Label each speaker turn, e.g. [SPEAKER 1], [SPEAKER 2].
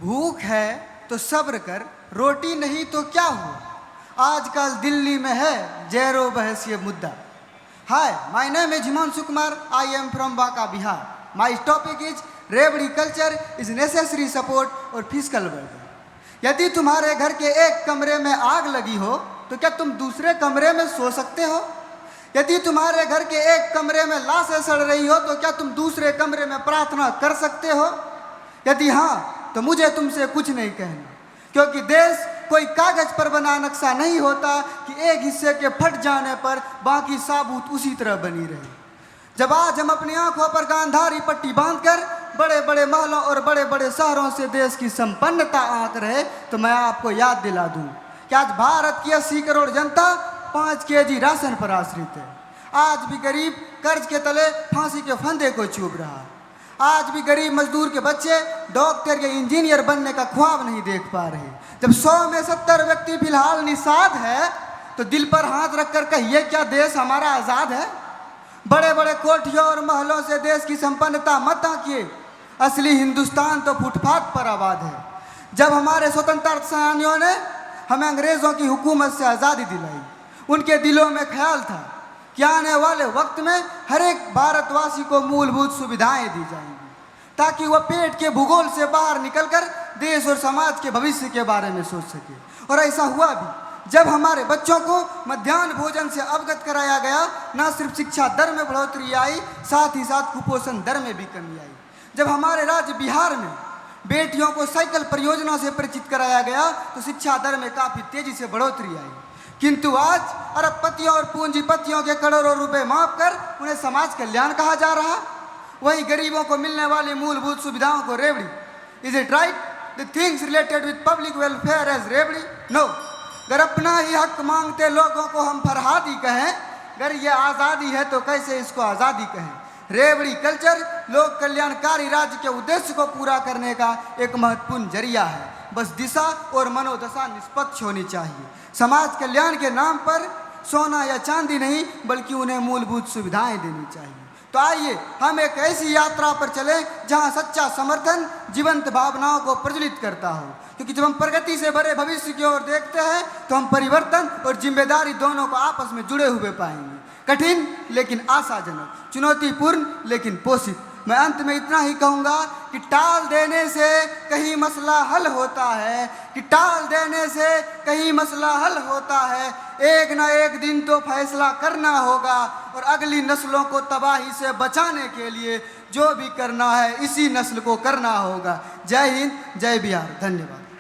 [SPEAKER 1] भूख है तो सब्र कर, रोटी नहीं तो क्या हुआ। आजकल दिल्ली में है जहरो बहस ये मुद्दा। Hi, my name is Himanshu Kumar, I am from Banka Bihar. My topic is revdi culture is necessary support और फिजिकल वेलफेयर। यदि तुम्हारे घर के एक कमरे में आग लगी हो तो क्या तुम दूसरे कमरे में सो सकते हो? यदि तुम्हारे घर के एक कमरे में लाशें सड़ रही हो तो क्या तुम दूसरे कमरे में प्रार्थना कर सकते हो? यदि हाँ, तो मुझे तुमसे कुछ नहीं कहना, क्योंकि देश कोई कागज पर बना नक्शा नहीं होता कि एक हिस्से के फट जाने पर बाकी साबुत उसी तरह बनी रहे। जब आज हम अपनी आंखों पर गांधारी पट्टी बांधकर बड़े बड़े महलों और बड़े बड़े शहरों से देश की संपन्नता आंक रहे, तो मैं आपको याद दिला दूं कि आज भारत की 80 करोड़ जनता 5 केजी राशन पर आश्रित है। आज भी गरीब कर्ज के तले फांसी के फंदे को चूब रहा है। आज भी गरीब मजदूर के बच्चे डॉक्टर या इंजीनियर बनने का ख्वाब नहीं देख पा रहे। जब 100 में 70 व्यक्ति फिलहाल निषाद है, तो दिल पर हाथ रखकर कहिए, क्या देश हमारा आज़ाद है? बड़े बड़े कोठियों और महलों से देश की संपन्नता मत आंकिए, असली हिंदुस्तान तो फुटपाथ पर आबाद है। जब हमारे स्वतंत्रता सेनानियों ने हमें अंग्रेज़ों की हुकूमत से आज़ादी दिलाई, उनके दिलों में ख्याल था कि आने वाले वक्त में हर एक भारतवासी को मूलभूत सुविधाएं दी जाएंगी, ताकि वह पेट के भूगोल से बाहर निकलकर देश और समाज के भविष्य के बारे में सोच सके। और ऐसा हुआ भी। जब हमारे बच्चों को मध्याह्न भोजन से अवगत कराया गया, न सिर्फ शिक्षा दर में बढ़ोतरी आई, साथ ही साथ कुपोषण दर में भी कमी आई। जब हमारे राज्य बिहार में बेटियों को साइकिल परियोजना से परिचित कराया गया, तो शिक्षा दर में काफ़ी तेजी से बढ़ोतरी आई। किंतु आज अरबपतियों और पूंजीपतियों के करोड़ों रुपए माफ कर उन्हें समाज कल्याण कहा जा रहा। वहीं गरीबों को मिलने वाली मूलभूत सुविधाओं को रेवड़ी। Is it right the things related with public welfare as revdi? No. अगर अपना ही हक मांगते लोगों को हम फरहादी कहें, अगर ये आज़ादी है तो कैसे इसको आज़ादी कहें? रेवड़ी कल्चर लोक कल्याणकारी राज्य के उद्देश्य को पूरा करने का एक महत्वपूर्ण जरिया है। बस दिशा और मनोदशा निष्पक्ष होनी चाहिए। समाज कल्याण के नाम पर सोना या चांदी नहीं, बल्कि उन्हें मूलभूत सुविधाएं देनी चाहिए। तो आइए हम एक ऐसी यात्रा पर चलें जहां सच्चा समर्थन जीवंत भावनाओं को प्रज्वलित करता हो, क्योंकि जब हम प्रगति से भरे भविष्य की ओर देखते हैं तो हम परिवर्तन और जिम्मेदारी दोनों को आपस में जुड़े हुए पाएंगे। कठिन लेकिन आशाजनक, चुनौतीपूर्ण लेकिन पोषित। मैं अंत में इतना ही कहूँगा कि टाल देने से कहीं मसला हल होता है, कि टाल देने से कहीं मसला हल होता है। एक ना एक दिन तो फैसला करना होगा, और अगली नस्लों को तबाही से बचाने के लिए जो भी करना है इसी नस्ल को करना होगा। जय हिंद, जय बिहार। धन्यवाद।